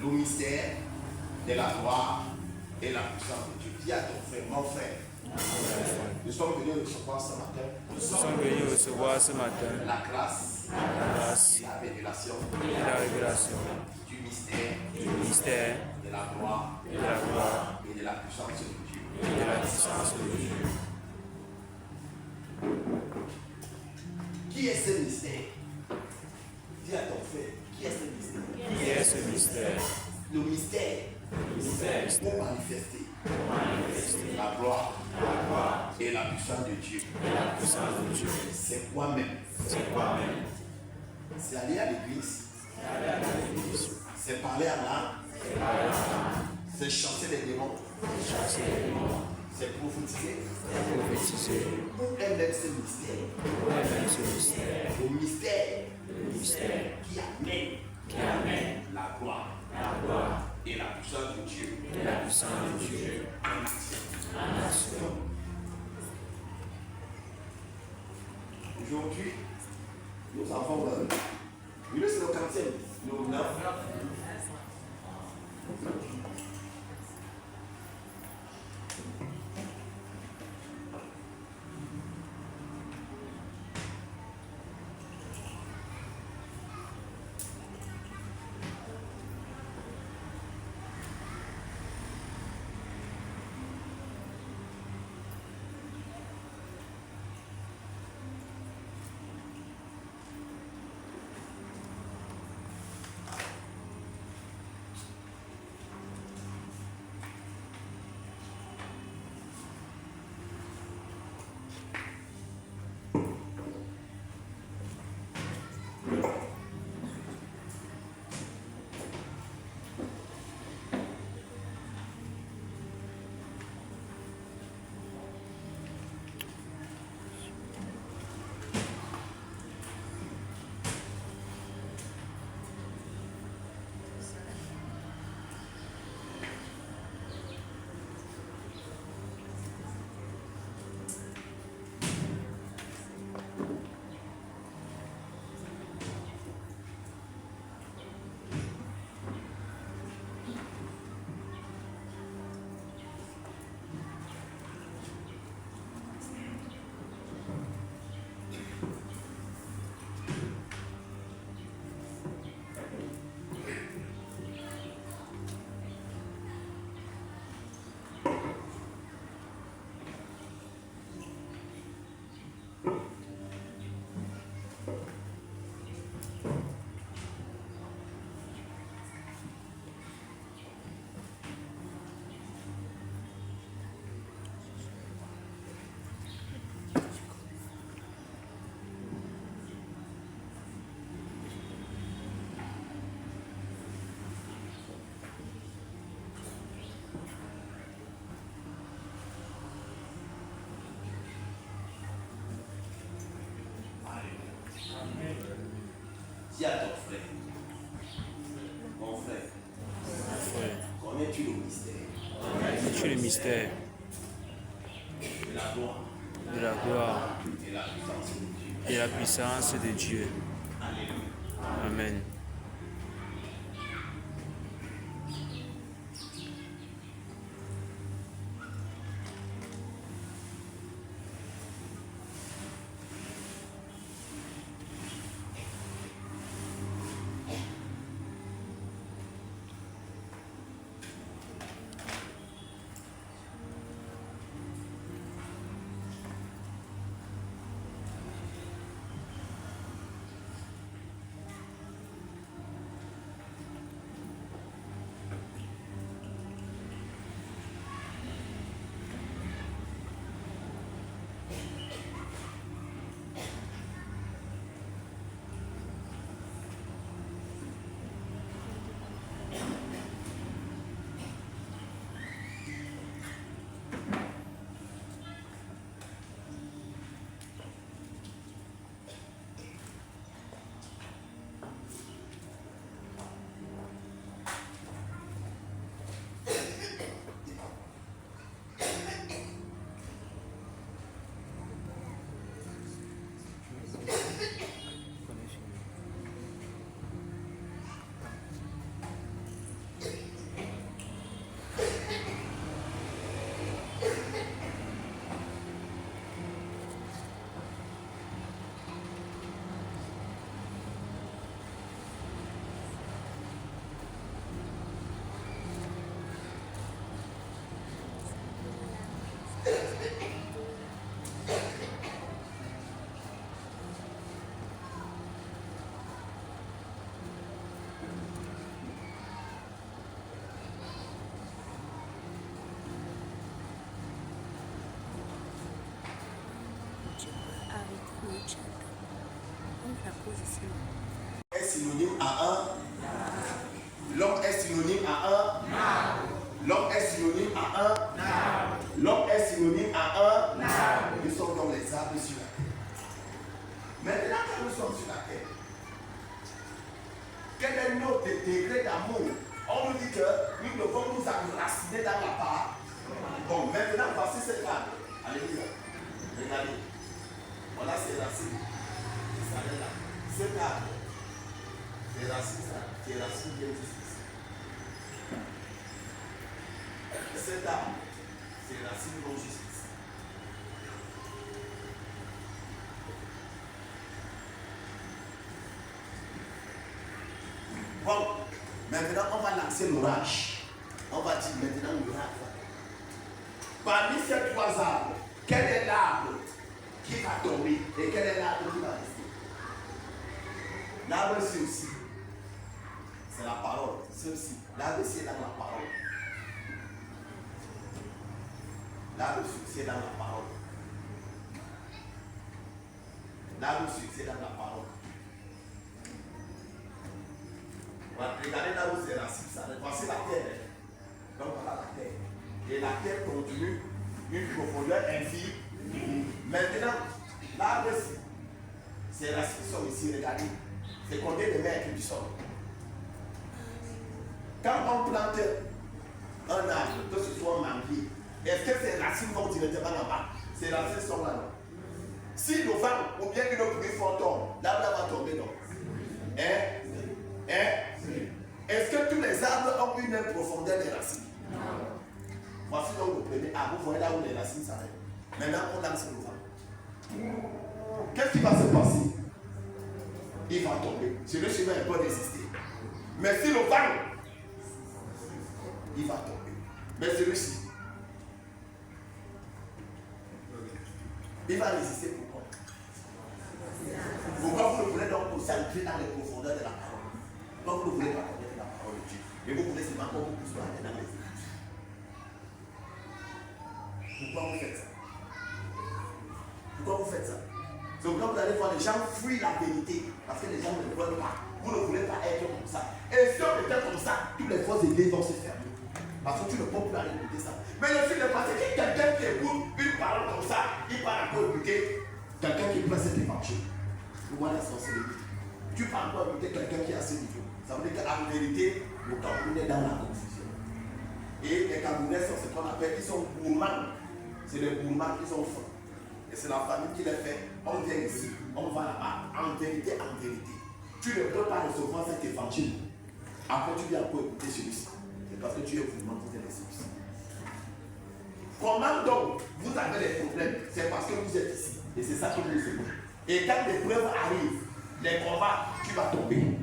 le mystère de la gloire et la puissance de Dieu. Dis à ton frère, mon frère, nous sommes venus recevoir ce matin. Nous sommes venus recevoir ce matin la grâce grâce et la révélation et la révélation du mystère du mystère de la gloire de la gloire et de la puissance de Dieu. et de la puissance de Dieu. Qui est ce mystère? Dis à ton frère, qui est ce mystère? Qui est ce mystère? Le mystère pour manifester la gloire et la puissance de Dieu. Puissance de Dieu. C'est quoi-même? C'est quoi-même? C'est aller à l'église. C'est parler à l'âme. C'est chasser les démons. Chasser les démons. C'est prophétiser. Prophétiser. Où est même ce mystère? Où est même ce mystère? Le mystère qui amène la gloire et la puissance de Dieu Et la puissance de Dieu en action. Aujourd'hui, nous avons c'est le 40e, le 9. Dis à ton frère, mon frère, connais-tu le mystère? Connais-tu le mystère De la gloire de la gloire et la puissance de Dieu. et la puissance de Dieu? Alléluia. Amen. Est synonyme à un. L'homme est synonyme à un. L'homme est synonyme à un. L'homme est synonyme à un. Nous sommes dans les arbres sur la terre. Maintenant, quand nous sommes sur la terre, quel est notre degré d'amour? On nous dit que nous devons nous enraciner dans la parole. Bon, maintenant, voici cette arbre. Alléluia. Regardez. Voilà ces racines. Ça est là. Cet arbre. Les racines, les racines viennent ici. Cet arbre, ces racines vont jusqu'ici. Bon, maintenant on va lancer l'orage. On va dire maintenant l'orage. Parmi ces trois arbres, quel est l'arbre qui va tomber et quel est l'arbre qui va rester? L'arbre c'est aussi. C'est la parole. C'est aussi. L'arbre c'est dans la parole. L'arbre c'est dans la parole. L'arbre c'est dans la parole. Regardez là où c'est racine, ça. Voici la terre. Donc voilà la terre. Et la terre continue une profondeur infime. Maintenant, l'arbre, ces racines sont ici, regardez. C'est combien de mètres du sol? Quand on plante un arbre, que ce soit un manguier, est-ce que ces racines vont directement là-bas? Ces racines sont là. Si le vent ou bien une pluie forte tombe, l'arbre va tomber, non? Est-ce que tous les arbres ont une même profondeur des racines? Non. Voici donc le premier arbre. Vous voyez là où les racines s'arrêtent. Maintenant, on lance le vent. Qu'est-ce qui va se passer? Il va tomber. Celui-ci va un peu résister. Mais si le vent, il va tomber. Mais celui-ci, il va résister. Pourquoi? Pourquoi vous ne voulez donc vous ancrer dans les profondeurs de la parole? Pourquoi vous ne voulez pas connaître la parole de Dieu? Mais vous voulez seulement qu'on vous pousse aller dans les églises. Pourquoi vous faites ça? Pourquoi vous faites ça? C'est pourquoi vous allez voir les gens fuient la vérité. Parce que les gens ne veulent pas. Vous ne voulez pas être comme ça. Et si on était comme ça, toutes les fausses églises vont se fermer. Parce que tu ne peux plus aller écouter ça. Mais le fait de passer, que quelqu'un qui écoute une parole comme ça, il va encore écouter quelqu'un qui prend cet évangile. Vous voyez la sorcellerie. Tu peux encore écouter quelqu'un qui a ce niveau. Ça veut dire qu'en vérité, le Cameroun est dans la confusion. Et les Camerounais sont ce qu'on appelle, ils sont gourmands. C'est les gourmands qui sont faim. Et c'est la famille qui les fait. On vient ici, on va là-bas. En vérité, tu ne peux pas recevoir cet évangile. Après, tu viens encore écouter celui-ci. C'est parce que tu es gourmand pour tes réceptions. Comment donc vous avez des problèmes? C'est parce que vous êtes ici. Et c'est ça que vous aimez. Et quand les preuves arrivent, les combats, tu vas tomber.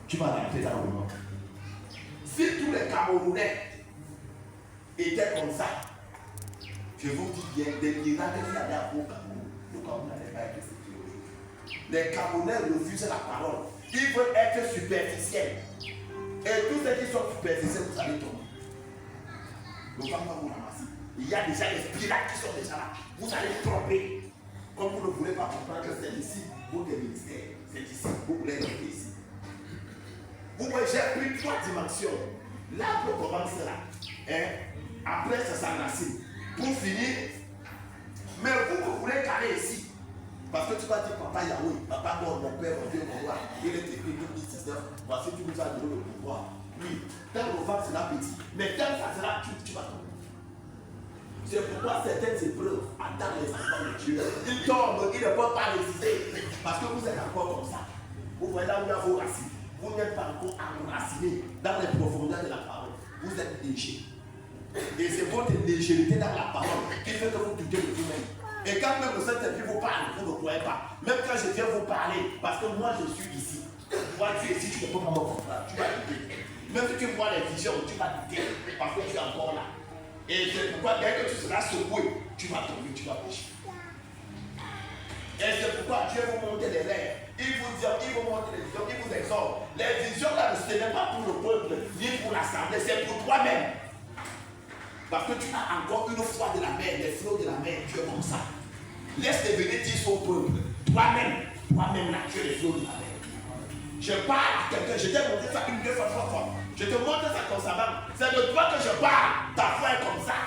Tu vas rentrer dans le monde. Si tous les Camerounais étaient comme ça, je vous dis bien, des miracles qu'il y avait au Cameroun, le Cameroun n'allait pas être sécurisé. Les Camerounais refusent la parole. Ils veulent être superficiels. Et tous ceux qui sont superficiels, vous allez tomber. Le vent va vous ramasser. Il y a déjà des spirales qui sont déjà là. Vous allez tromper. Comme vous ne voulez pas comprendre que c'est ici, votre ministère, c'est ici, vous voulez rester ici. Vous voyez, j'ai pris 3 dimensions. L'arbre commence là. Après, ça s'enracine. Pour finir, mais vous voulez caler ici. Parce que tu vas dire, papa Yahweh, papa mon père, mon Dieu, mon roi, il est écrit 2019, voici tu nous as donné le pouvoir. Oui, tant le vent sera petit, mais tant ça sera, tu vas tomber. C'est pourquoi certaines épreuves attendent les enfants de Dieu. Ils tombent, ils ne peuvent pas résister. Parce que vous êtes encore comme ça. Vous voyez là où il y a vos racines. Vous n'êtes pas encore enracinés dans les profondeurs de la parole. Vous êtes légers. Et c'est votre légèreté dans la parole qui fait que vous doutez de vous-même. Et quand même le Saint-Esprit vous parle, vous ne croyez pas. Même quand je viens vous parler, parce que moi je suis ici. Toi tu es ici, tu ne peux pas me comprendre. Tu vas douter. Même si tu vois les visions, tu vas douter. Parce que tu es encore là. Et c'est pourquoi dès que tu seras secoué, tu vas tomber, tu vas pécher. Et c'est pourquoi Dieu vous montre les rêves. Il vous montre les visions, il vous exhorte. Les visions là, ce n'est pas pour le peuple, ni pour l'assemblée, c'est pour toi-même. Parce que tu as encore une foi de la mer, les flots de la mer, tu es comme ça. Laisse devenir dire son peuple, toi-même. toi-même là, tu es les flots de la mer. Je parle à quelqu'un, je t'ai montré ça une, deux fois, trois fois. Je te montre ça comme ça va. C'est de toi que je parle. Ta foi est comme ça.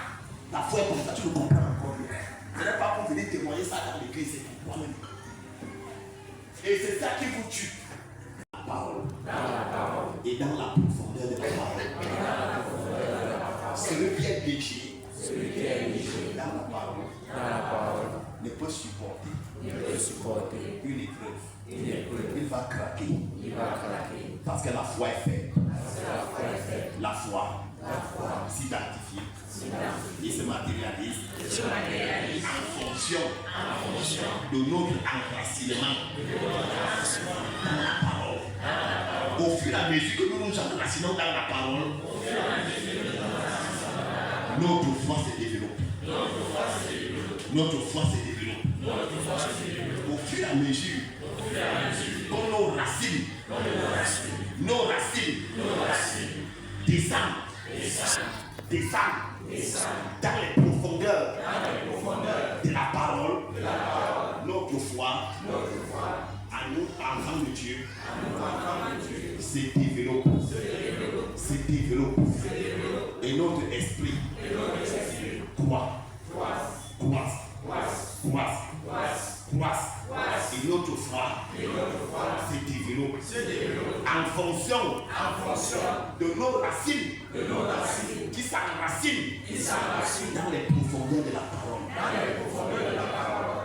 Ta foi est comme ça, tu le comprends encore mieux. Ce n'est pas pour venir témoigner ça dans l'église, c'est pour toi-même. Et c'est ça qui vous tue. La parole. Et dans la profondeur de la parole. Celui qui est léger. Dans la parole. Ne peut supporter. Une épreuve. Il va craquer. Parce que la foi est faible. La foi s'identifie. Il se matérialise en fonction de notre enracinement dans la parole. Au fur et à mesure que nous nous enracinons dans la parole, notre foi se développe. Notre foi se développe. Au fur et à mesure que nos racines descendent dans les profondeurs de la parole, notre foi à nous, enfants de Dieu, se développe. Et notre esprit croît. Et notre foi se développe en fonction de nos racines qui s'enracinent dans les profondeurs de la parole.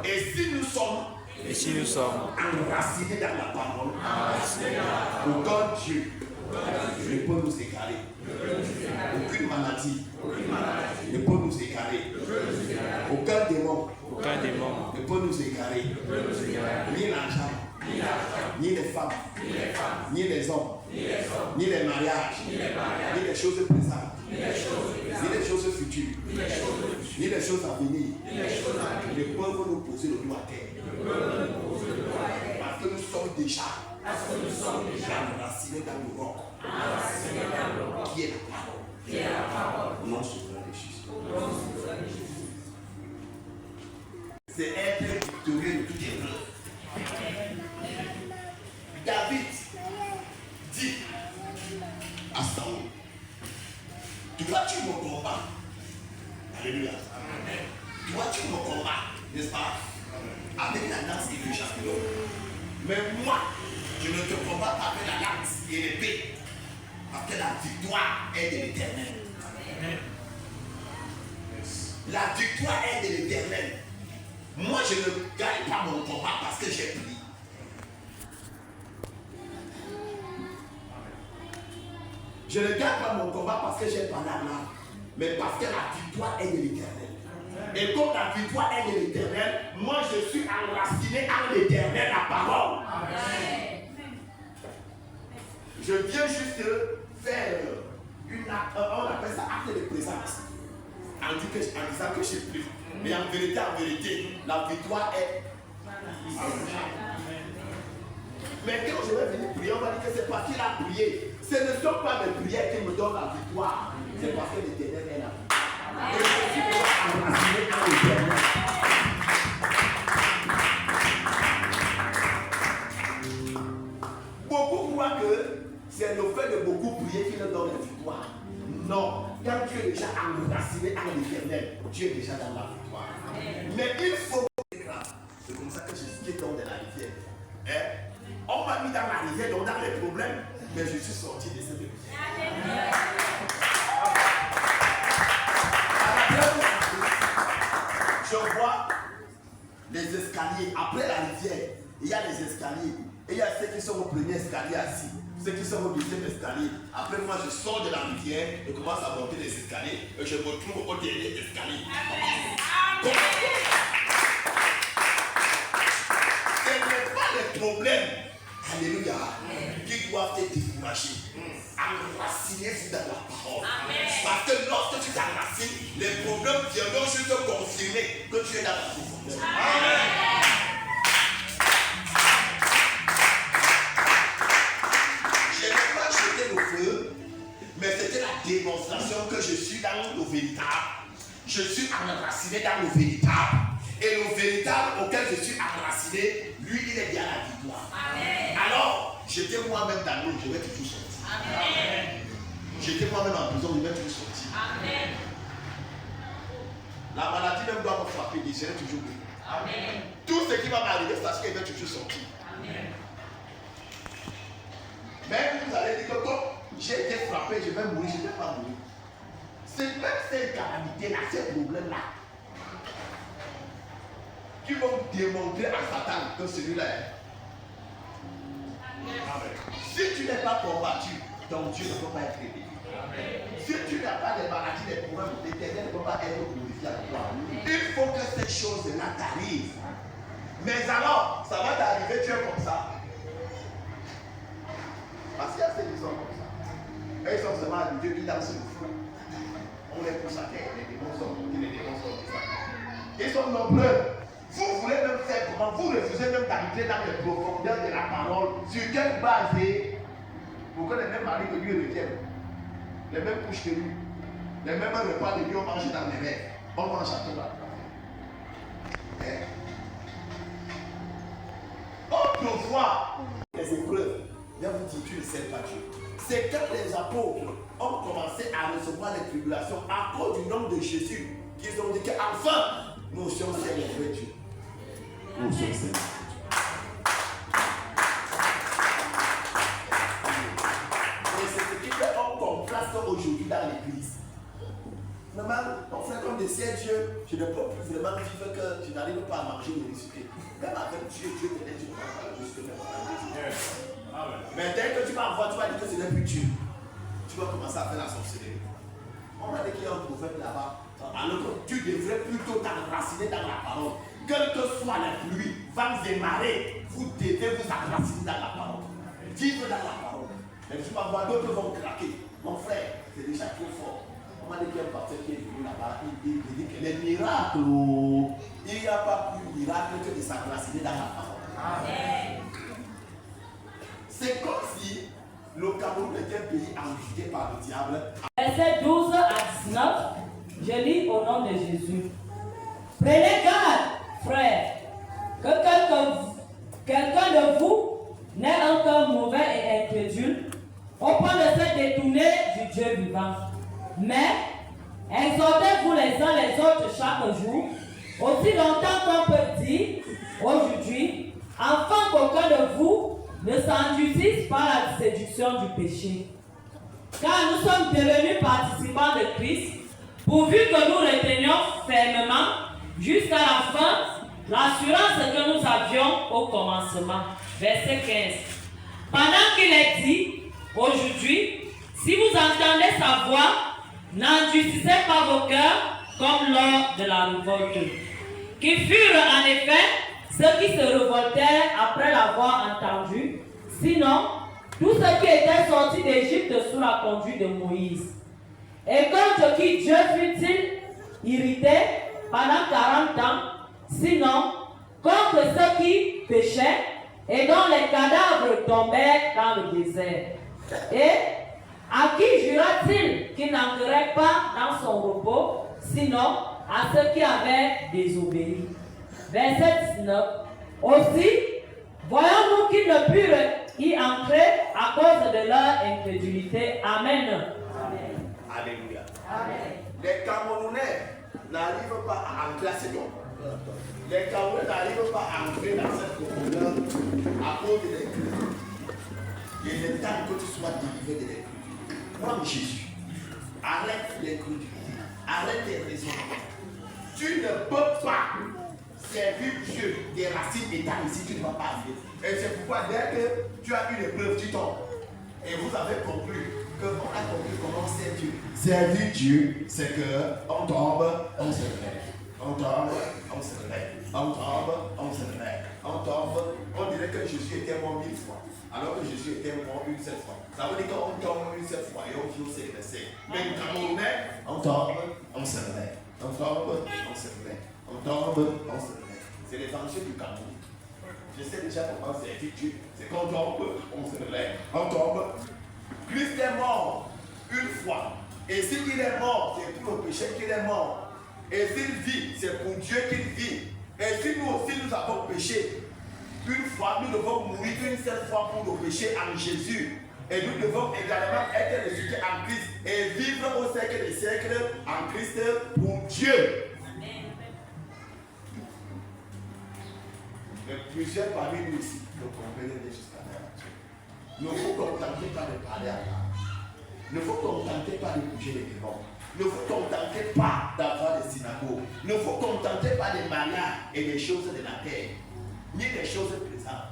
Et si nous sommes enracinés dans la parole, aucun Dieu ne peut nous égarer. Aucune maladie ne peut nous égarer. Aucun démon ne peut nous égarer. Ni l'argent, ni les femmes, ni les hommes, ni les mariages, ni les choses présentes, ni les choses futures, ni les choses à venir, ne peuvent nous poser le dos à terre. Parce que nous sommes déjà enracinés dans le roc, qui est la parole, non souverain des choses. C'est être victorieux de toute épreuve. David dit à Saül, toi tu me combats. Alléluia. Toi tu me combats, n'est-ce pas? Avec la lance et le javelot. Mais moi, je ne te combats pas avec la lance et l'épée. Parce que la victoire est de l'Éternel. La victoire est de l'Éternel. Moi, je ne gagne pas mon combat parce que j'ai prié. Je ne gagne pas mon combat parce que j'ai parlé à l'âme, mais parce que la victoire est de l'Éternel. Et comme la victoire est de l'Éternel, moi je suis enraciné en l'Éternel, la parole. Amen. Je viens juste faire on appelle ça acte de présence. En disant que je prie. Mais en vérité, la victoire est. Mais quand je vais venir prier, on va dire que c'est parce qu'il a prié. Ce ne sont pas mes prières qui me donnent la victoire. C'est parce que l'Éternel est là. Et je suis enraciné en l'Éternel. Beaucoup croient que c'est le fait de beaucoup prier qui leur donne la victoire. Non, quand tu es déjà enraciné en l'Éternel, tu es déjà dans la victoire. Mais il faut. C'est comme ça que je suis dans de la rivière. On m'a mis dans la rivière, donc dans les problèmes, mais je suis sorti de cette rivière. Je vois les escaliers. Après la rivière, il y a les escaliers. Et il y a ceux qui sont au premier escalier assis, ceux qui sont au deuxième escalier. Après moi, je sors de la rivière et commence à monter les escaliers. Et je me retrouve au dernier escalier. Ce n'est pas les problèmes, alléluia, qui doivent te décourager. Enraciner dans la parole. Parce que lorsque tu t'enracines, les problèmes viendront juste confirmer que tu es dans la profondeur. Mais c'était la démonstration que je suis dans le véritable. Je suis enraciné dans le véritable. Et le véritable auquel je suis enraciné, lui, il est bien à la victoire. Amen. Alors, j'étais moi-même dans l'eau, je vais toujours sortir. Amen. J'étais moi-même en prison, je vais toujours sortir. Amen. La maladie même doit me frapper, je serai toujours guéri. Amen. Tout ce qui va m'arriver, c'est parce qu'il va toujours sortir. Amen. Même vous allez dire que comme j'ai été frappé, je vais mourir, je ne vais pas mourir. C'est même ces calamités-là, ces problèmes-là, qui vont démontrer à Satan que celui-là est. Amen. Si tu n'es pas combattu, ton Dieu ne peut pas être élevé. Si tu n'as pas de maladies, des problèmes, l'Éternel ne peut pas être glorifié à toi. Il faut que ces choses-là t'arrivent. Mais alors, ça va t'arriver, tu es comme ça. Parce qu'il y a ceux qui sont comme ça. Et ils sont seulement habitués, ils dansent le fou. On les pousse à terre, les démons sont montés, les démons sont descendus. Ils sont nombreux. Vous voulez même faire comment? Vous refusez même d'arriver dans les profondeurs de la parole. Sur quelle base? Pour que les mêmes maris que Dieu retiennent, les mêmes couches que lui, les mêmes repas de Dieu, on mange dans les rêves. On mange à tout là. Autrefois, les épreuves, bien vous dire, tu ne sais pas Dieu. C'est quand les apôtres ont commencé à recevoir les tribulations à cause du nom de Jésus, qu'ils ont dit qu'enfin, nous sommes celles de vrai Dieu. Nous sommes celles. Et c'est ce qui fait un contraste aujourd'hui dans l'église. Maman, on fait comme des ciels Dieu, je ne peux plus vraiment vivre que je n'arrive pas à manger et ressusciter. Même avec Dieu, Dieu peut-être tu ne vas pas juste faire. Mais dès que tu vas voir, tu vas dire que ce n'est plus Dieu. Tu vas commencer à faire la sorcellerie. On m'a dit qu'il y a un prophète là-bas. Alors que tu devrais plutôt t'enraciner dans la parole. Quelles que soient les pluies, vents et marées, vous devez vous enraciner dans la parole. Vivre dans la parole. Mais tu vas voir, d'autres vont craquer. Mon frère, c'est déjà trop fort. On m'a dit qu'il y a un pasteur qui est venu là-bas. Il dit que les miracles, il n'y a pas plus miracle que de s'enraciner dans la parole. Amen. C'est comme si le Cameroun était un pays agité par le diable. Versets 12 à 19, je lis au nom de Jésus. Prenez garde, frères, que quelqu'un de vous n'ait un cœur mauvais et incrédule, au point de se détourner du Dieu vivant. Mais exhortez-vous les uns les autres chaque jour, aussi longtemps qu'on peut dire aujourd'hui, afin qu'aucun de vous ne s'endurcisse par la séduction du péché. Car nous sommes devenus participants de Christ, pourvu que nous retenions fermement jusqu'à la fin l'assurance que nous avions au commencement. Verset 15. Pendant qu'il est dit, aujourd'hui, si vous entendez sa voix, n'endurcissez pas vos cœurs comme lors de la révolte, qui furent en effet ceux qui se révoltèrent après l'avoir entendu, sinon, tous ceux qui étaient sortis d'Égypte sous la conduite de Moïse. Et contre qui Dieu fut-il irrité pendant 40 ans, sinon contre ceux qui péchaient et dont les cadavres tombaient dans le désert. Et à qui jura-t-il qu'il n'entrerait pas dans son repos, sinon à ceux qui avaient désobéi. Verset 19. Aussi, voyons-nous qu'ils ne purent y entrer à cause de leur incrédulité. Amen. Amen. Alléluia. Amen. Les Camerounais n'arrivent pas à entrer à cette eau. Les Camerounais n'arrivent pas à entrer dans cette profondeur à cause de l'incrédulité. Il est temps que tu sois délivré de l'incrédulité. Comme Jésus, arrête l'incrédulité. Arrête tes raisonnements. Tu ne peux pas servir Dieu, des racines étant ici, tu ne vas pas arriver. Et c'est pourquoi dès que tu as une épreuve, tu tombes. Et vous avez compris qu'on a compris comment c'est Dieu. Servir Dieu, c'est qu'on tombe, on se relève. On tombe, on se relève. On tombe, on se relève. On tombe, on dirait que Jésus était mort 1000 fois. Alors que Jésus était mort une seule fois. Ça veut dire qu'on tombe une seule fois et on finit ses blessés. Mais quand on est, on tombe, on se relève. On tombe, on se relève. On tombe, on se relève. C'est l'évangile du Cameroun. Je sais déjà comment c'est Dieu. C'est qu'on tombe, on se relève. On tombe. Christ est mort une fois. Et s'il est mort, c'est pour le péché qu'il est mort. Et s'il vit, c'est pour Dieu qu'il vit. Et si nous aussi nous avons péché, une fois, nous devons mourir une seule fois pour nos péchés en Jésus. Et nous devons également être ressuscités en Christ et vivre au siècle des siècles en Christ pour Dieu. Mais plusieurs parmi nous ici ne comprennent pas jusqu'à là. Ne vous contentez pas de parler à God. Ne vous contentez pas de bouger les démons. Ne vous contentez pas d'avoir des synagogues. Ne vous contentez pas des mariages et des choses de la terre, ni des choses présentes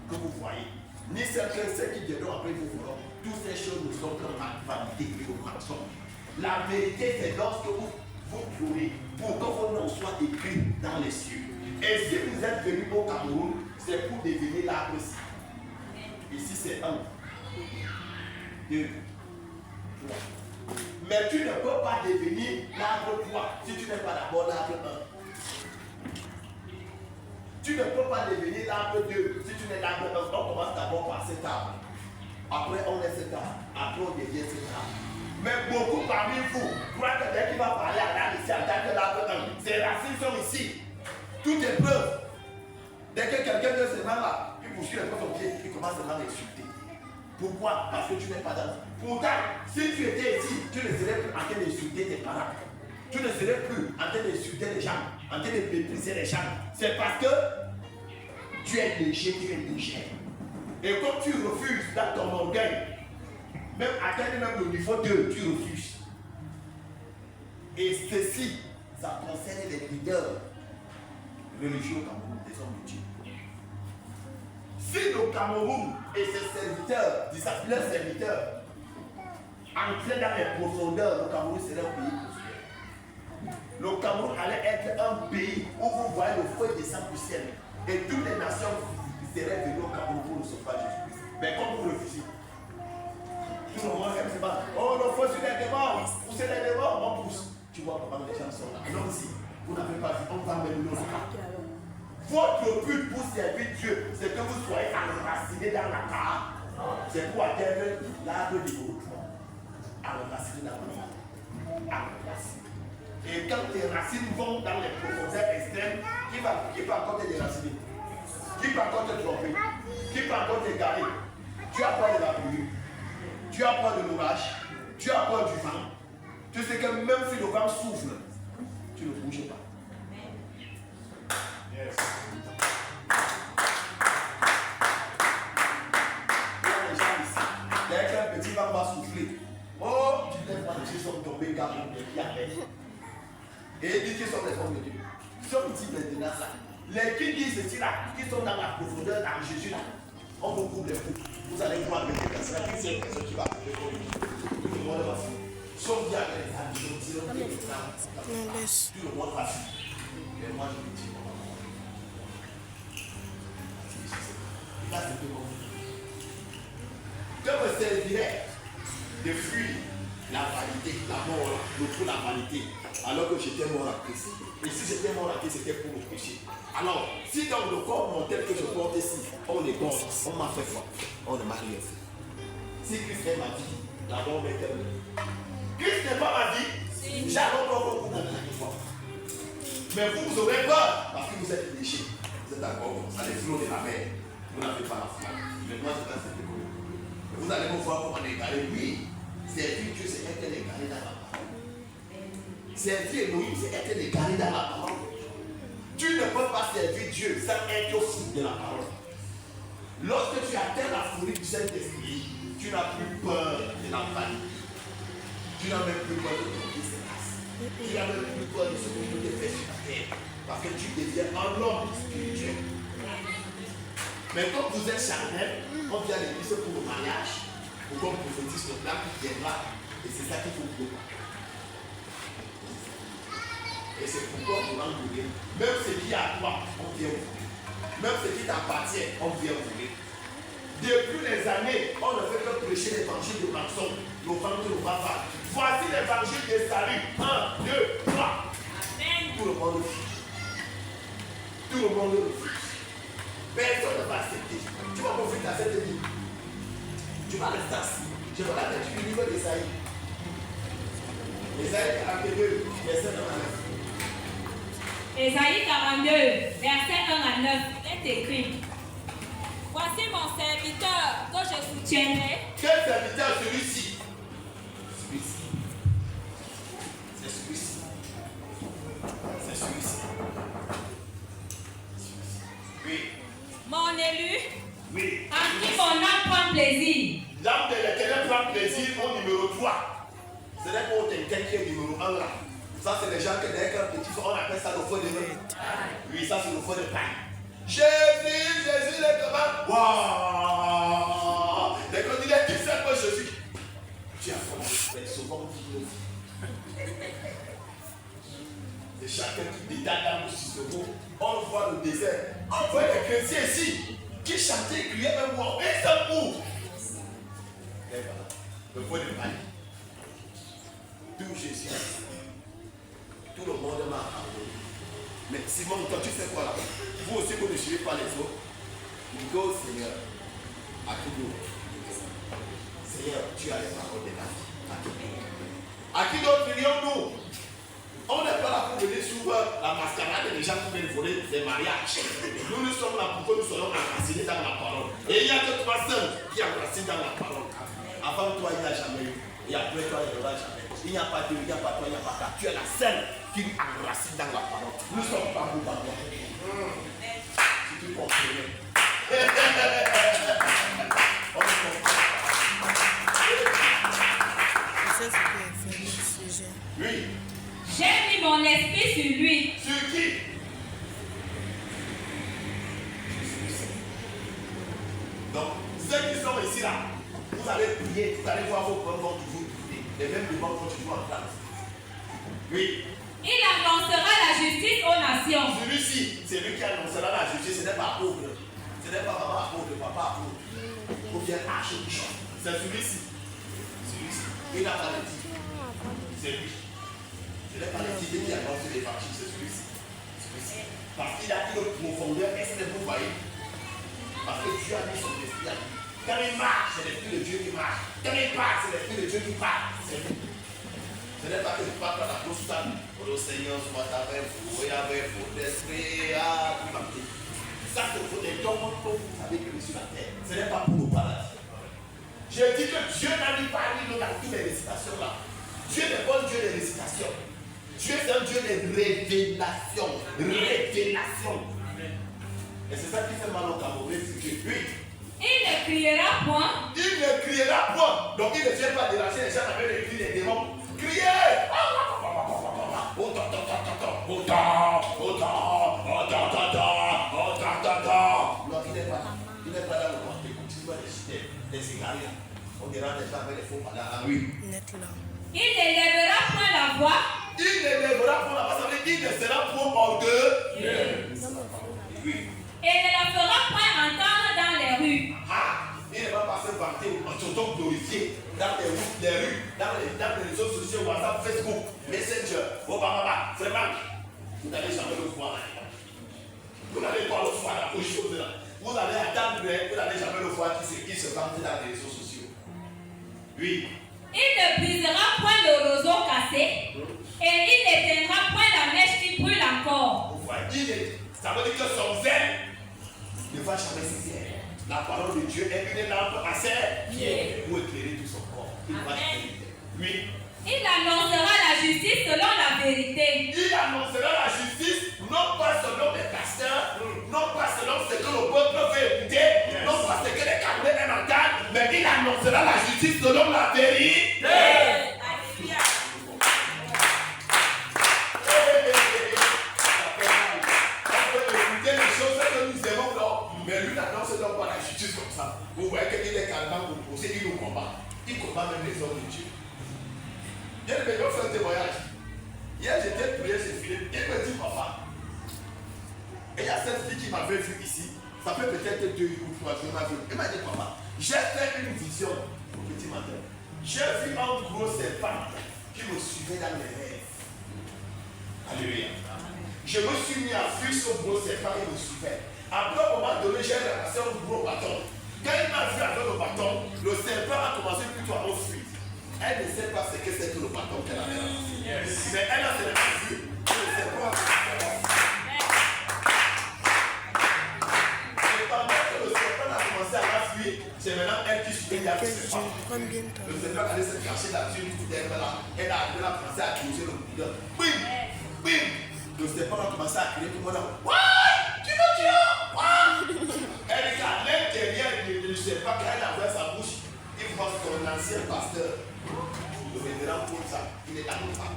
que vous voyez, ni celles qui viendront après vous feront. Toutes ces choses ne sont que vanité et mensonge. La vérité, c'est lorsque vous trouvez pour que vos noms soient écrits dans les cieux. Et si vous êtes venu au Cameroun, c'est pour devenir l'arbre ici. Ici, c'est 1, 2, 3. Mais tu ne peux pas devenir l'arbre 3 si tu n'es pas d'abord l'arbre 1. Tu ne peux pas devenir l'arbre 2 si tu n'es l'arbre 1. On commence d'abord par cet arbre. Après, on est cet arbre. Après, on devient cet arbre. Mais beaucoup parmi vous croient que dès qu'il va parler à l'arbre ici, en tant que l'arbre 1, ses racines sont ici. Tout est preuve. Dès que quelqu'un de ces mains-là, il poursuit les son pied, il commence à l'insulter. Pourquoi? Parce que tu n'es pas dans. Pourtant, si tu étais ici, tu ne serais plus en train d'insulter tes parents. Tu ne serais plus en train d'insulter les gens, en train de mépriser les gens. C'est parce que tu es léger, tu es léger. Et comme tu refuses dans ton orgueil, même atteindre même le niveau 2, tu refuses. Et ceci, ça concerne les leaders religieux au Cameroun, des hommes de Dieu. Si le Cameroun et ses serviteurs, leurs serviteurs, entraient dans les profondeurs, le Cameroun serait un pays prospère. Le Cameroun allait être un pays où vous voyez le feu descendre du ciel. Et toutes les nations seraient venues au Cameroun pour recevoir Jésus-Christ. Mais comme vous refusez, tout le monde aime se battre. Oh, le feu sur les démons, pousser les démons, on pousse. Tu vois comment les gens sont là. Non, si vous n'avez pas vu, on va même nous là. Votre but pour servir Dieu, c'est que vous soyez enracinés dans la terre. C'est pour atteindre l'arbre du haut. Enracinés dans la terre. Enracinés. Et quand tes racines vont dans les profondeurs extrêmes, qui va encore te déraciner? Qui va encore te tromper? Qui va encore te garder? Tu as peur de la pluie. Tu as peur de l'orage. Tu as peur du vent. Tu sais que même si le vent souffle, tu ne bouges pas. Yes. Il y a des gens ici. Dès qu'un petit vent va souffler, oh, tu lèves pas les pieds sont tombés, car il y a rien. Et il dit qu'ils sont les hommes de Dieu. Ils sont petits maintenant ça. Les qui disent ceci là, qui sont dans la profondeur dans Jésus là, on vous coupe les coups. Vous allez voir avec les personnes, c'est une personne qui va couper tout le monde va fuir. Sauf bien avec les amis, ils diront que les femmes, tout le monde va fuir. Mais moi je vous dis, là c'est tout le monde. Que me servirait de fuir la vanité, la mort, pour la vanité, alors que j'étais mort à Christ. Et si j'étais mort à Christ, c'était pour le péché. Alors, si dans le corps mortel que je porte ici, on est mort, on m'a fait foi, on ne m'a rien fait. Si Christ est ma vie, la mort est éternelle. Christ n'est pas ma vie, j'allais encore vous donner la foi. Mais vous aurez peur parce que vous êtes déchets. Vous êtes d'accord, ça les flots de la mer. Vous n'avez pas la foi. Mais moi, je vais faire des choses. Vous allez me voir comment on est égaré. Oui, servir Dieu, c'est être égaré dans la parole. Servir Elohim, c'est être égaré dans la parole. Tu ne peux pas servir Dieu sans être au fou de la parole. Lorsque tu atteins la folie du Saint-Esprit, tu n'as plus peur de la vanité. Tu n'as même plus peur de ton disgrâce. Tu n'as même plus peur de ce que Dieu te fait sur la terre. Parce que tu deviens un homme spirituel. Mais quand vous êtes charnel, on vient à l'église pour le mariage, pour qu'on prophétise le plan qui viendra. Et c'est ça qu'il faut vous dire. Et c'est pourquoi on va voler. Même ce qui est à toi, on vient voler. Même ce qui t'appartient, on vient voler. Depuis les années, on ne fait que prêcher l'évangile de mensonge. Le ventre ne va pas. Voici l'évangile de salut. 1, 2, 3. Amen. Tout le monde refuse. Tout le monde refuse. Personne ne va accepter. Tu vas profiter à cette vie. Tu vas rester assis. Je vais la tête du livre d'Esaïe. Esaïe 42, verset 9. Ésaïe 42, verset 1 à 9, il est écrit. Voici mon serviteur que je soutiendrai. Quel serviteur celui-ci? Celui-ci. C'est celui-ci. C'est celui-ci. Oui. Mon élu. Oui. En qui mon âme prend plaisir. L'âme de l'Éternel prend plaisir au numéro 3. Ce n'est pas au quelqu'un qui est numéro 1 là. Ça, c'est les gens qui, dès qu'un petit, on appelle ça le feu de paille. Oui, ça, c'est le feu de paille. Jésus, Jésus, les commandes. Waouh! Les quand il est qui sait que Jésus. Tu as fait souvent dit. Et chacun qui détaille dans le système, on voit le désert. On voit les chrétiens ici qui chantaient, criaient même moi. Et ça mouve. Et voilà, le feu de paille. Tout Jésus. Tout le monde m'a abandonné. Mais Simon, toi tu fais quoi là? Vous aussi vous ne suivez pas les autres. You go Seigneur. À qui d'autre? Seigneur, tu as les paroles de la vie. À qui d'autre prions-nous? On n'est pas là pour venir sous la mascarade des gens qui viennent voler des mariages. Nous sommes là pour que nous soyons enracinés dans la parole. Et il n'y a que 3 seuls qui enracinent dans la parole. Avant toi, il n'y a jamais eu. Et après toi, il n'y aura jamais. Il n'y a pas deux, il n'y a pas trois, il n'y a pas 4. Tu es la seule qui enracine dans la parole. Nous ne sommes pas vous par toi. Si tu comprenais. On comprend. Oui. J'ai mis mon esprit sur lui. Sur qui? Donc, ceux qui sont ici là, vous allez prier, vous allez voir vos problèmes vont toujours prier. Les mêmes demandes vont toujours en place. Oui. Il annoncera la justice aux nations. Celui-ci, c'est lui qui annoncera la justice, ce n'est pas pauvre. Ce n'est pas maman pauvre, papa pauvre. Ou bien archbishop. C'est celui-ci. Celui-ci. Il n'a pas de titre. C'est lui. Ce n'est pas le titre qui annonce l'évangile, c'est celui-ci. Celui-ci. Parce qu'il a dit le profondeur, est-ce que vous voyez? Parce que Dieu a mis son esprit à lui. Quand il marche, c'est l'esprit de Dieu qui marche. Quand il parle, c'est l'esprit de Dieu qui parle. C'est lui. Ce n'est pas que je parle dans la grosse table. Oh, le Seigneur soit avec vous et avec votre esprit. Ah, tout va bien. Ça, c'est pour les dons que vous savez que sur la terre. Ce n'est pas pour nos paradis. Je dis que Dieu n'a mis pas lui dans toutes les récitations là. Dieu n'est pas un Dieu de récitation. Dieu est un Dieu de révélation. Révélation. Et c'est ça qui fait mal au Cameroun. Oui. Il ne criera point. Il ne criera point. Donc il ne vient pas déranger les gens avec les cris des démons. Criez! Non, il n'est pas là. Il n'est pas dans le monde. Il va réciter des cigares. On dira des gens avec les faux malades. Oui. Il n'élèvera point la voix. Il n'élèvera point la voix. Ça veut dire qu'il ne sera point orgueilleux. Oui. Et ne la fera point entendre dans les rues. Ah, il ne va pas se vanter en s'auto-glorifier dans les rues, dans les réseaux sociaux, WhatsApp, Facebook, Messenger, Obama, vraiment. Vous n'allez jamais le voir. Vous n'allez pas le voir aux choses là. Vous allez attendre, vous n'allez jamais le voir qui se vante dans les réseaux sociaux. Oui. Il ne brisera point le roseau cassé. Et il n'éteindra point la mèche qui brûle encore. Vous voyez, ça veut dire que son zèle ne va jamais cesser. La parole de Dieu est une lampe à ses pieds pour éclairer tout son corps. Il va éclairer. Oui. Il annoncera la justice selon la vérité. Il annoncera la justice, non pas selon les pasteurs, non pas selon ce que le peuple veut écouter, non pas ce que les Camerounais entendent, mais il annoncera la justice selon la vérité. Alléluia. Écoutez les choses que nous aimons, non. Mais lui n'annonce donc pas la justice comme ça. Vous voyez qu'il est calmement reposé, il nous combat. Il combat même les hommes de Dieu. Bien, mais on fait un témoignage. Hier, j'étais prié chez Philippe. Il me dit, papa, et il y a cette fille qui m'avait vu ici. Ça fait peut-être 2 ou 3 jours. Il m'a dit, papa, j'ai fait une vision au petit matin. J'ai vu un gros serpent qui me suivait dans les rêves. Alléluia. Je me suis mis à fuir ce gros serpent et me suivait. Après, au moment donné, j'ai ramassé un gros bâton. Quand il m'a vu avec le bâton, le serpent a commencé plutôt à me fuir. Elle ne sait pas ce que c'est que le bâton qu'elle avait ramassé. Mais elle a seulement vu que le serpent a Combien de temps? Le Seigneur allait se cacher là-dessus, elle a commencé à creuser le boudin. Bim! Bim! Le serpent a commencé à crier, tout le monde a dit, ouais! Tu veux tuer? Ouais! Elle est à l'intérieur du serpent, quand elle a ouvert sa bouche, il voit son ancien pasteur. Le révérend pour ça, il est là comme ça.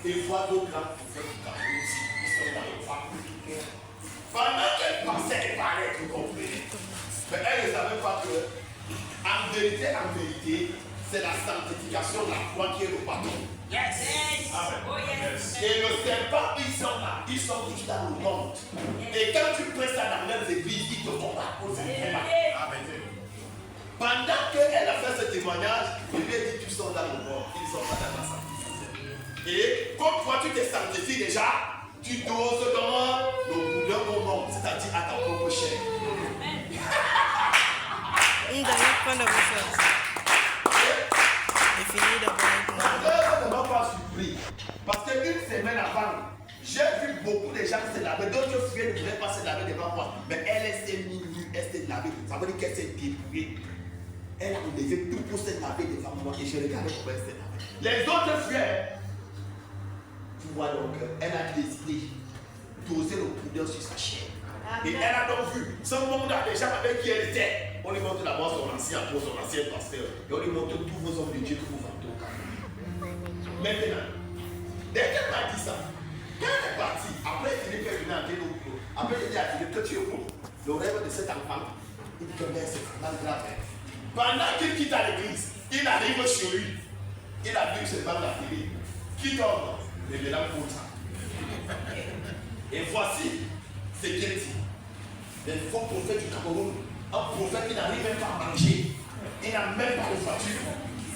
Il voit d'autres grands prophètes qui sont dans le phare. Pendant qu'elle pensait qu'elle parlait, vous comprenez. Mais elle ne savait pas que, en vérité, c'est la sanctification de la foi qui est le patron. Yes. Amen. Oh yes. Et le serpent, ils sont là, ils sont tous dans le monde. Et quand tu prêches ça dans leurs églises, ils te combattent pour ça. Amen. Pendant qu'elle a fait ce témoignage, il lui a dit, tu sont dans le monde, ils sont pas dans la sanctification. Et comme toi, tu t'es sanctifié déjà, tu doses dans le boudin au monde, c'est-à-dire à ta propre chair. Une dernière fois de vous. J'ai fini d'abord. Ne m'a pas surpris. Parce qu'une semaine avant, j'ai vu beaucoup de gens se laver. D'autres filles ne voulaient pas se laver devant moi. Mais elle s'est mise nue, elle s'est lavée. Ça veut dire qu'elle s'est débrouillée. Elle a enlevé tout pour se laver devant moi. Et je regardais comment elle s'est lavée. Les autres filles, tu vois donc, elle a décidé d'oser le poudre sur sa chair. Et elle a donc vu ce monde a déjà avec qui elle était. On lui montre d'abord son ancien apôtre, son ancien pasteur. Et on lui montre tous vos hommes de Dieu que vous vendez au camp. Maintenant, dès qu'elle m'a dit ça, quand elle est partie, après Philippe est venu entrer au boulot. Après il dit à Philippe que tu es où? Le rêve de cet enfant, il dit que c'est vraiment grave. Pendant qu'il quitte à l'église, il arrive chez lui. Il a vu ce banc à Philippe. Qui tombe? Le mélange pour ça. Et voici ce qu'il dit. Les faux prophètes du Cameroun, un prophète qui n'arrive même pas à manger, il n'a même pas de voiture,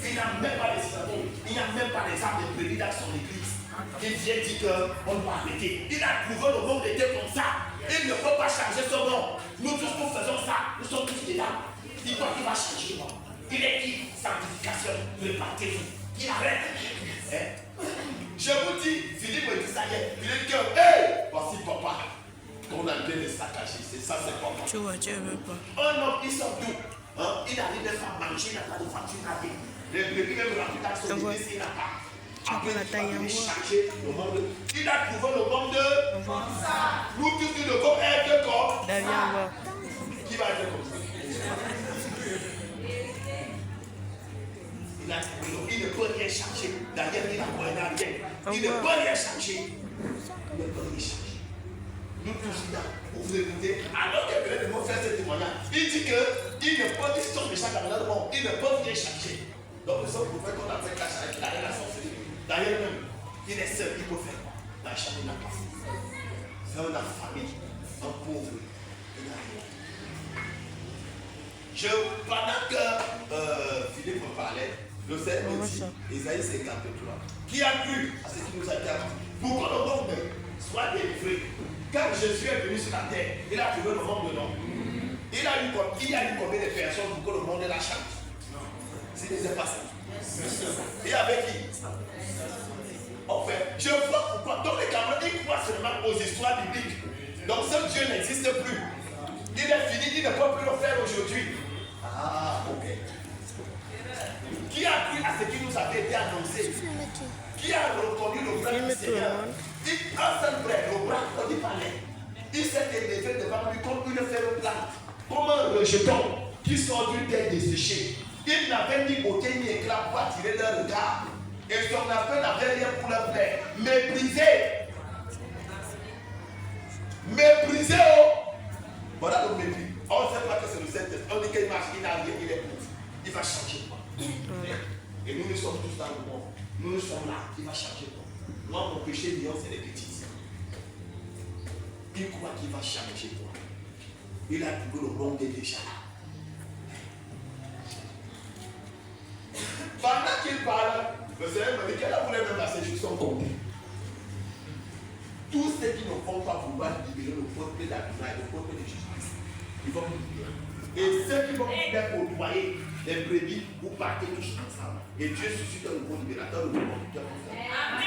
il n'a même pas de cerveau, il n'a même pas des armes de prédit dans son église. Il vient dire qu'on doit arrêter. Il a trouvé le monde était comme ça. Il ne peut pas changer son nom. Nous tous nous faisons ça, nous sommes tous dedans. Dis-toi qu'il va changer moi. Il est qui? Sanctification, répartez-vous. Il arrête. Je vous dis, Philippe me dit ça hier. Il dit que, hey, voici papa. On a bien de saccager, c'est ça, c'est papa. Tu vois, tu ne veux pas. Un homme, ils sont doux. Hein? Il arrive même à manger, il n'a pas de voiture à payer. Les brebis, même la plupart sont églises, il n'a pas. Après, il a changer le monde. Il a trouvé le monde de. Nous tous, nous devons être comme. Qui va être comme ça? Il ne peut rien changer. D'ailleurs, il n'a rien. Il ne peut rien changer. Il ne peut rien changer. Nous tous là, vous écoutez, alors que Dieu nous faire ce témoignage, il dit qu'ils ne peuvent, ils sont méchants dans le monde, ils ne peuvent rien changer. Donc nous sommes prophètes qu'on a fait cache avec la sorcellerie. D'ailleurs même, il est seul, il peut faire quoi? La chambre n'a pas fait. C'est un affamé, un pauvre, il n'a rien. Pendant que Philippe me parlait, le Seigneur me dit, Isaïe 53, qui a cru à ce qui nous a dit avant, pour que le monde soit délivré. Quand Jésus est venu sur la terre, il a trouvé le monde de l'homme. Il a eu combien de personnes pour que le monde la change? Ce n'était pas ça. Et avec qui? Enfin, je vois pourquoi. Donc les Camerounais, ils croient seulement aux histoires bibliques. Donc ce Dieu n'existe plus. Il est fini, il ne peut plus le faire aujourd'hui. Ah, ok. Qui a cru à ce qui nous avait été annoncé? Qui a reconnu le bras du Seigneur? Un seul frère, le bras du palais. Il s'est élevé devant lui comme une ferme plante, comme un rejeton qui sort d'une terre desséchée. Il n'avait ni beauté ni éclat pour attirer leur regard. Et son appel n'avait rien pour leur plaire. Méprisé. Méprisé. Oh. Voilà le mépris. On ne sait pas que c'est le Saint-Esprit. On dit qu'il marche, il n'a rien, il est pour. Il va changer quoi. Et nous sommes tous dans le monde. Nous sommes là, il va changer quoi. Moi, mon péché, c'est les petits. Il croit qu'il va changer quoi. Il a trouvé le monde déjà. Pendant qu'il parle, le Seigneur me dit qu'elle a voulu même à ses jours sont comptés. Tous ceux qui ne vont pas vouloir libérer le peuple d'Adonai, le peuple de Jésus-Christ, ils vont mourir. Et ceux qui vont faire côtoyer les brebis, vous partez tous ensemble. Et Dieu suscite un nouveau libérateur, le nouveau conducteur. Amen.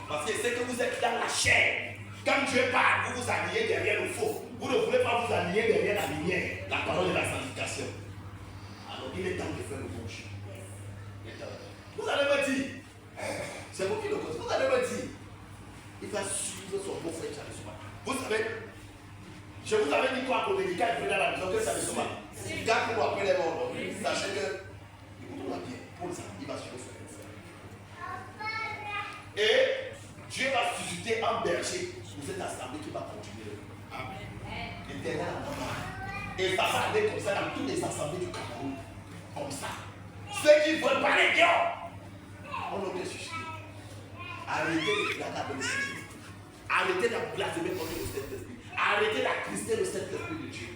Parce que c'est que vous êtes dans la chair. Quand Dieu parle, vous vous alignez derrière le faux. Vous ne voulez pas vous aligner derrière la lumière, la parole de la sanctification. Alors Donc il est temps de faire le bon chemin. Vous allez me dire, c'est vous qui le connaissez, vous allez me dire, il va suivre son beau frère Charles Souma. Vous savez, je vous avais dit quoi pour les gars qui venaient à la maison que Charles Souma. Si le gars pour appeler les morts, sachez que, écoutez-moi bien, pour ça, il va suivre son beau frère. Et Dieu va susciter un berger pour cette assemblée qui va continuer. Amen. Et ça va aller comme ça dans toutes les assemblées du Cameroun. Comme ça. Ceux qui veulent parler Dieu, on doit susciter. Arrêtez de blaguer avec le Seigneur. Arrêtez de blasphémer contre le Saint-Esprit. Arrêtez d'attrister le Saint-Esprit de Dieu.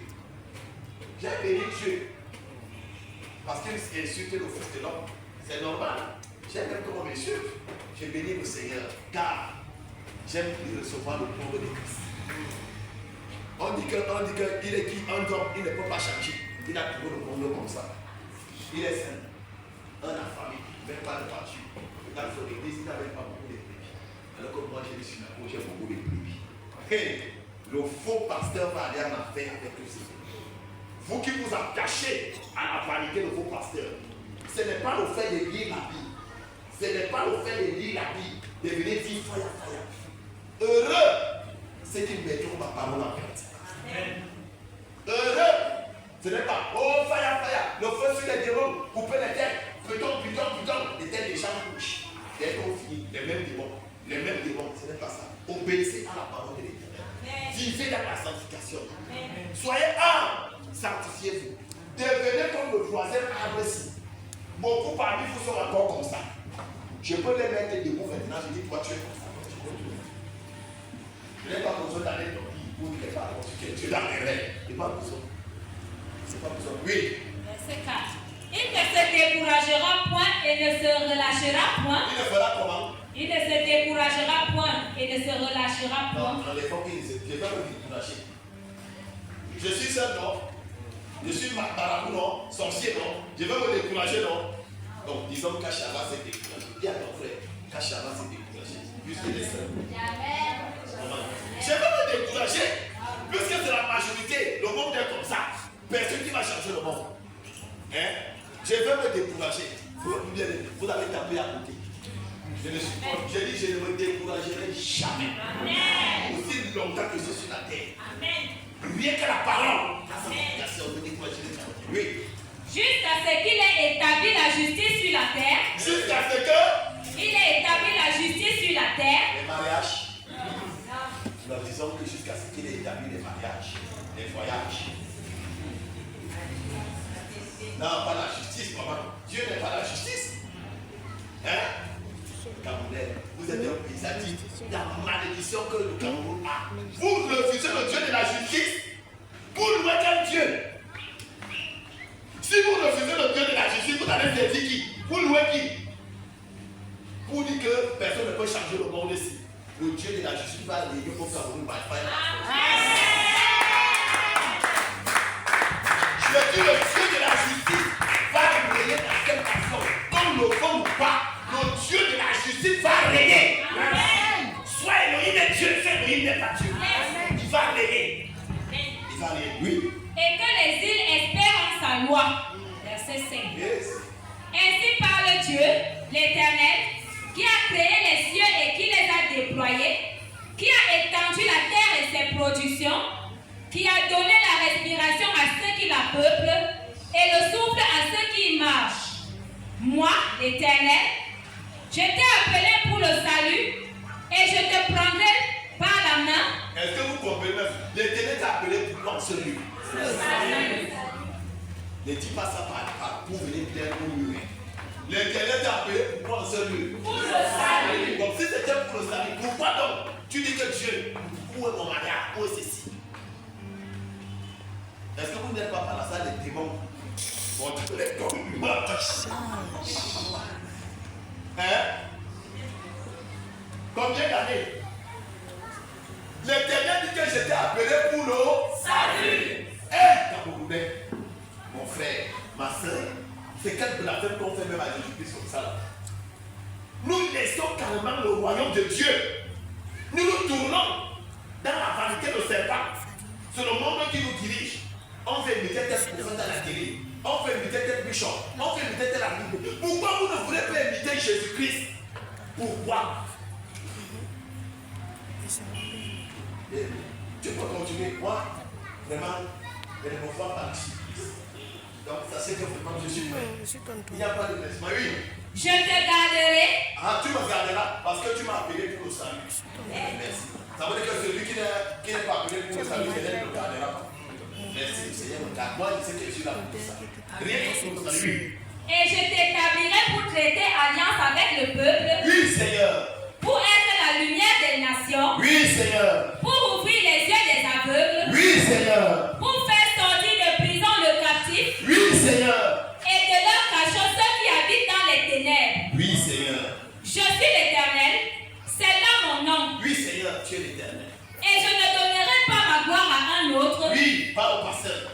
J'ai béni Dieu. Parce qu'il insulte le fils de l'homme. C'est normal. J'aime même comment m'insulte. J'ai béni le Seigneur. Car j'aime recevoir le pauvre de Christ. On dit qu'il est qui un homme, il ne peut pas changer. Il a trouvé le monde comme ça. Il est saint. Un affamé, même pas de voiture. Dans son église, il n'avait pas beaucoup de brebis. Alors que moi, j'ai des synagogues, j'ai beaucoup de brebis. Et le faux pasteur va aller en affaire avec le Seigneur. Vous qui vous attachez à la vanité de vos pasteurs, ce n'est pas le fait de lire la Bible. Ce n'est pas le fait de lire la Bible, de venir dire fire. Heureux, c'est qu'ils mettront ma parole en pratique. Heureux, ce n'est pas oh fire, le feu sur les démons, couper les têtes, putain, les têtes des gens couchent. Dès qu'on finit, les mêmes démons, ce n'est pas ça. Obéissez à la parole de l'Éternel. Vivez dans la sanctification. Soyez humbles, sanctifiez-vous. Devenez comme le voisin agressif. Beaucoup parmi vous sont encore comme ça. Je peux les mettre debout maintenant, je dis toi tu es comme ça. Je n'ai pas besoin d'aller dans le lit pour les parents. Tu es dans les rêves. Il n'y a pas besoin. C'est pas besoin. Oui. Verset 4. Il ne se découragera point et ne se relâchera point. Il ne fera comment? Il ne se découragera point et ne se relâchera point. Non, dans les fois qu'il ne se décourager. Je suis seul, non? Je suis marabout, non? Sorcier, non? Je veux me décourager, non? Donc, disons qu'Achara s'est découragé. Dis à ton frère, qu'Achara s'est découragé. Puisqu'il est seul. Je veux me décourager. Puisque c'est la majorité, le monde est comme ça. Personne qui va changer le monde. Hein? Je veux me décourager. Vous avez tapé à côté. J'ai dit, je ne me découragerai jamais. Amen. Aussi longtemps que je suis sur la terre. Amen. Rien que la parole. Oui. Jusqu'à ce qu'il ait établi la justice sur la terre. Jusqu'à ce que il ait établi la justice sur la terre. Les mariages. Nous disons que jusqu'à ce qu'il ait établi les mariages, les voyages. Non, pas la justice, maman. Dieu n'est pas la justice. Hein? Camerounais, vous êtes un pays, la malédiction que le Cameroun a. Vous refusez le Dieu de la justice pour louer quel Dieu? Si vous refusez le Dieu de la justice, vous allez dire qui? Vous louez qui? Pour dire que personne ne peut changer le monde ici. Le Dieu de la justice va régner au Cameroun by fire. Je dis le Dieu de la justice va régner dans cette nation. Comme le fond ou pas, le Dieu de la justice va régner. Amen. Soit Elohim est Dieu, soit Elohim n'est pas Dieu. Amen. Il va régner. Il va régner, oui. Et que les îles espèrent en sa loi. Verset 5. Yes. Ainsi parle Dieu, l'Éternel, qui a créé les cieux et qui les a déployés, qui a étendu la terre et ses productions, qui a donné la respiration à ceux qui la peuplent et le souffle à ceux qui y marchent. Moi, l'Éternel, je t'ai appelé pour le salut et je te prendrai par la main. Est-ce que vous comprenez? L'Éternel t'a appelé pour prendre celui. Ne dis pas ça pour venir plaire au mur. L'Éternel t'a appelé pour prendre celui. Pour le salut. Donc si c'était pour le salut, pourquoi donc tu dis que Dieu, où est mon mariage, où est ceci? Est-ce que vous n'êtes pas par la salle des démons? Bon, tu les comme hein? Combien d'années? L'Éternel dit que j'étais appelé pour le salut. Camerounais, mon frère, ma soeur, c'est quel blasphème qu'on fait même à Jésus-Christ comme ça là. Nous laissons carrément le royaume de Dieu. Nous nous tournons dans la vanité de serpent. C'est le monde qui nous dirige. On fait imiter tel prophète à la télé. On peut inviter tel bishop, on peut inviter tel ami. Pourquoi vous ne voulez pas inviter Jésus-Christ? Pourquoi? Et tu peux continuer. Moi, vraiment, je ne me vois pas ici. Donc, ça c'est que vraiment je suis prêt. Il n'y a pas de blessement. Oui. Je te garderai. Ah, tu me garderas parce que tu m'as appelé pour le salut. Merci. Ça veut dire que celui qui n'est pas appelé pour le salut, il ne le gardera pas. Merci, Seigneur. Moi, je sais que je suis là pour ça. Rien que pour le salut. Et je t'établirai pour traiter alliance avec le peuple. Oui, Seigneur. Pour être la lumière des nations. Oui, Seigneur. Pour ouvrir les yeux des aveugles. Oui, Seigneur. Pour faire sortir de prison le captif. Oui, Seigneur. Et de leur cachot ceux qui habitent dans les ténèbres. Oui, Seigneur. Je suis l'Éternel. C'est là mon nom. Oui, Seigneur, tu es l'Éternel. Et je ne donnerai pas ma gloire à un autre. Oui, pas au pasteur.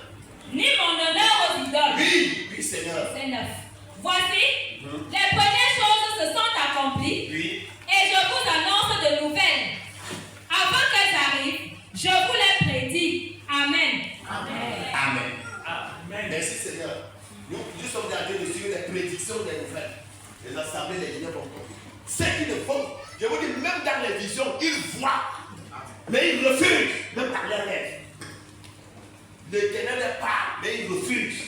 Ni mon honneur aux idoles. Oui, oui, Seigneur. C'est 9. Voici, les premières choses se sont accomplies. Oui. Et je vous annonce de nouvelles. Avant qu'elles arrivent, je vous les prédis. Amen. Amen. Amen. Merci, Seigneur. Nous sommes en train de suivre les prédictions des nouvelles. Les assemblées, les lignes vont tomber. Ceux qui le font, je vous dis, même dans les visions, ils voient. Mais ils refusent, même dans les rêves. L'Éternel les parle, mais ils refusent.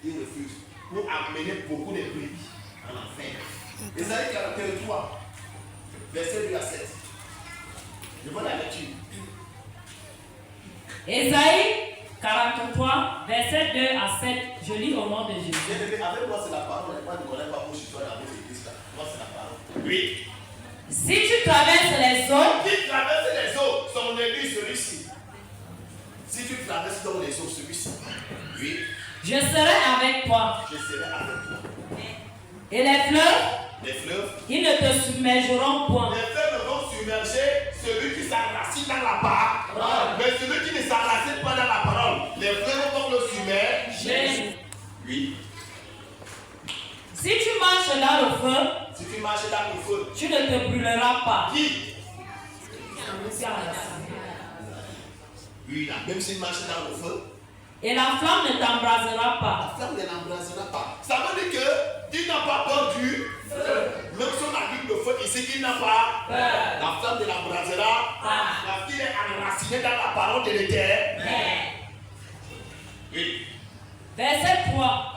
Ils refusent. Pour amener beaucoup de brebis en enfer. Ésaïe 43, verset 2 à 7. Je vois la lecture. Ésaïe 43, verset 2 à 7. Je lis au nom de Jésus. Avec moi, c'est la parole. Moi, je ne connais pas vos histoires dans vos églises. Moi, c'est la parole. Oui. Si tu traverses les eaux, Qui traverse les eaux, son élu, celui-ci. Si tu traverses dans les eaux, celui-ci. Oui. je serai avec toi. Je serai avec toi. Et les fleuves, Les fleuves. ils ne te submergeront point. Les fleuves vont submerger celui qui s'enracine dans la parole. Mais celui qui ne s'enracine pas dans la parole, les fleuves vont le submerger. Oui. Si tu marches dans le feu, Si tu marches dans le feu, tu ne te brûleras pas. qui? Oui, là. Même s'il marche dans le feu, Et la flamme ne t'embrasera pas. la flamme ne l'embrasera pas. Ça veut dire qu'il n'a pas peur du feu. Même si on a dit le feu ici, il n'a pas peur. La flamme ne l'embrasera pas. Parce qu'il est enraciné dans la parole de l'Éternel. Oui. Verset 3.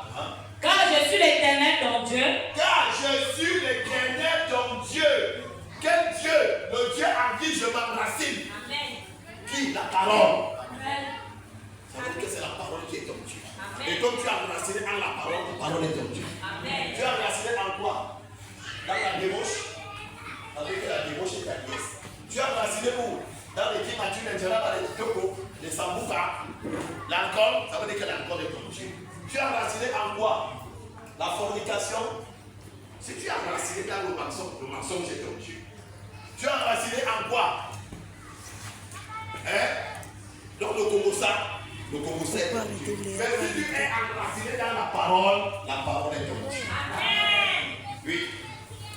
Car je suis l'Éternel ton Dieu, Car je suis l'Éternel ton Dieu. Quel Dieu? Le Dieu en qui je m'enracine. Qui? La parole. Ça veut dire que c'est la parole qui est ton Dieu. Et comme tu es enraciné en la parole est ton Dieu. Tu es enraciné en quoi? Dans la débauche. Ça veut dire que la débauche est ta nièce. Tu es enraciné où? Dans les climatures naturelles, dans les tocos, les samboukas. L'alcool, ça veut dire que l'alcool est ton Dieu. Tu es enraciné en quoi? La fornication. Si tu es enraciné dans le mensonge est ton Dieu. Tu es enraciné en quoi? Hein? Donc le Congosa est ton Dieu. Mais si tu es enraciné dans la parole est ton Dieu. Oui.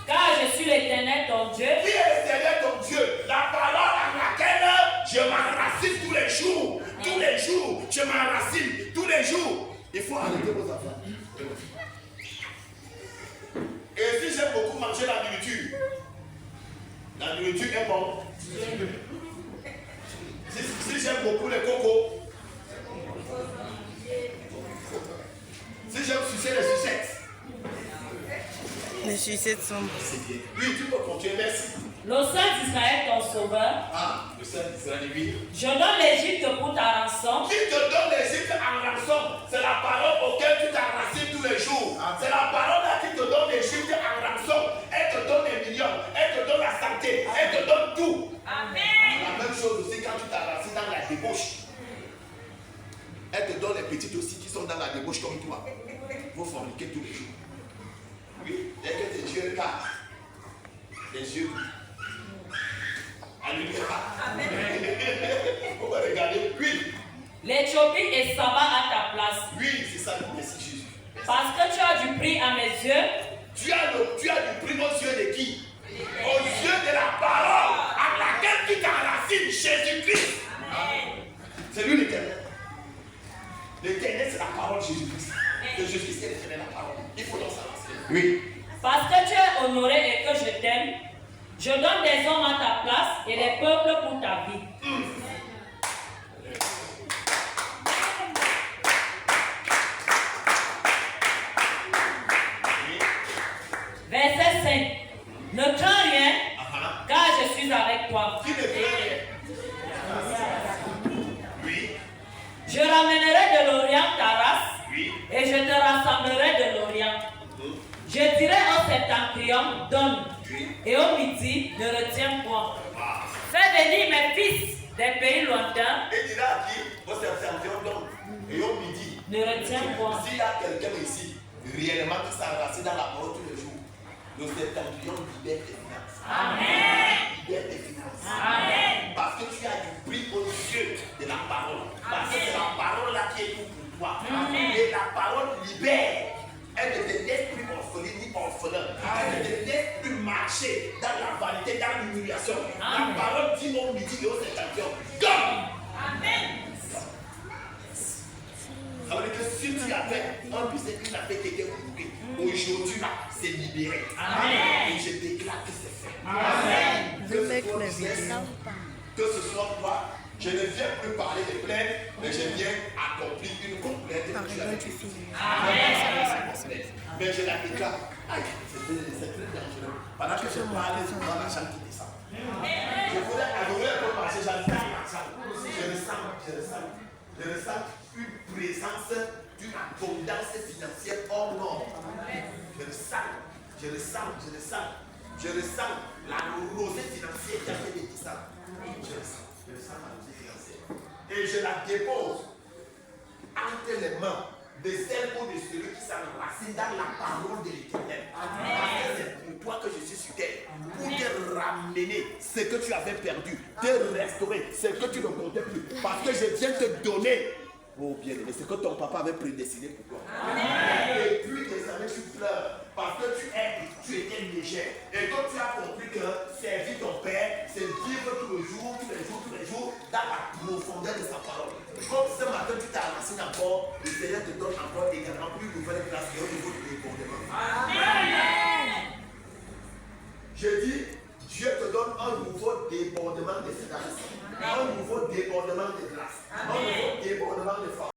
car je suis l'Éternel ton Dieu, Qui est l'Éternel ton Dieu? La parole en laquelle je m'enracine tous les jours. Tous les jours, je m'enracine tous les jours. Il faut arrêter vos affaires. Et si j'aime beaucoup manger la nourriture est bon. Si j'aime beaucoup les cocos, si j'aime sucer les sucettes, Les sucettes sont. c'est bien. Oui, tu peux continuer, merci. le Saint d'Israël ton sauveur, Ah, le Saint d'Israël, oui. je donne l'Égypte pour ta rançon, Qui te donne l'Égypte en rançon? C'est la parole auquel tu t'enracines tous les jours. C'est la parole là qui te donne l'Égypte en rançon. Elle te donne les millions, elle te donne la santé, elle te donne tout. La même chose aussi quand tu t'enracines dans la débauche. Elle te donne les petites aussi qui sont dans la débauche comme toi. Vous forniquez tous les jours. Oui, dès que tes yeux regardent, les yeux. Alléluia. Vous me regardez. Oui. l'Éthiopie et Saba à ta place. Oui, c'est ça. Merci Jésus. Parce que tu as du prix à mes yeux, Tu as du prix aux yeux de qui? Aux yeux de la parole à laquelle tu t'enracines, Jésus-Christ. C'est lui l'Éternel. L'Éternel, c'est la parole de Jésus-Christ. Oui. Parce que tu es honoré et que je t'aime, je donne des hommes à ta place et des peuples pour ta vie. Verset 5. Ne crains rien, car je suis avec toi. Qui ne fait rien? Oui. Je ramènerai de l'Orient ta race, Oui. et je te rassemblerai de l'Orient. Je dirai au septentrion, donne, et au midi, ne retiens point. Fais venir mes fils des pays lointains. Et dira à qui? Au septentrion donc. Et au midi. Ne retiens point. S'il y a quelqu'un ici, réellement qui s'enracine dans la parole tous les jours, le septentrion libère tes finances. Amen. Libère tes finances. Amen. Parce que tu as du prix au-dessus de la parole. Parce que c'est la parole là qui est tout pour toi. Amen. Et la parole libère. Elle ne te laisse plus orpheline ni orphelin. Elle ne te laisse plus marcher dans la vanité, dans l'humiliation. La parole dit au midi et au septentrion. Donne. Amen. Ça veut dire que si tu as fait un business qui n'a fait quelqu'un couper, aujourd'hui, c'est libéré. Amen. Et je déclare que c'est fait. Amen. Que ce soit business, que ce soit toi, je ne viens plus parler de plainte, mais je viens accomplir une complète. Amen. Mais je la déclare. Aïe, c'est très dangereux. Pendant que je parle, je vois la chambre qui descend. Je voudrais adorer un peu marcher, j'entends l'argent. Je ressens une présence d'une abondance financière hors norme. Je le sens la rosée financière qui a fait des descentes. Je le sens la rosée financière. Et je la dépose entre les mains de celle ou de celui qui s'enracine dans la parole de l'Éternel. Parce que c'est pour toi que je suis sur terre. Pour te ramener ce que tu avais perdu, te restaurer ce que tu ne comptais plus. Parce que je viens te donner. Oh bien-aimé, c'est que ton papa avait prédestiné pour toi. Amen. Et puis des années tu pleures parce que tu étais légère. Et donc tu as compris que servir ton père, c'est vivre tous les jours dans la profondeur de sa parole. Comme ce matin tu t'enracines encore, le Seigneur te donne encore également plus nouvelle grâce et au niveau du débordement. Amen. Je dis, Dieu te donne un nouveau débordement de grâce. Un nouveau débordement de grâce. Un nouveau débordement de force.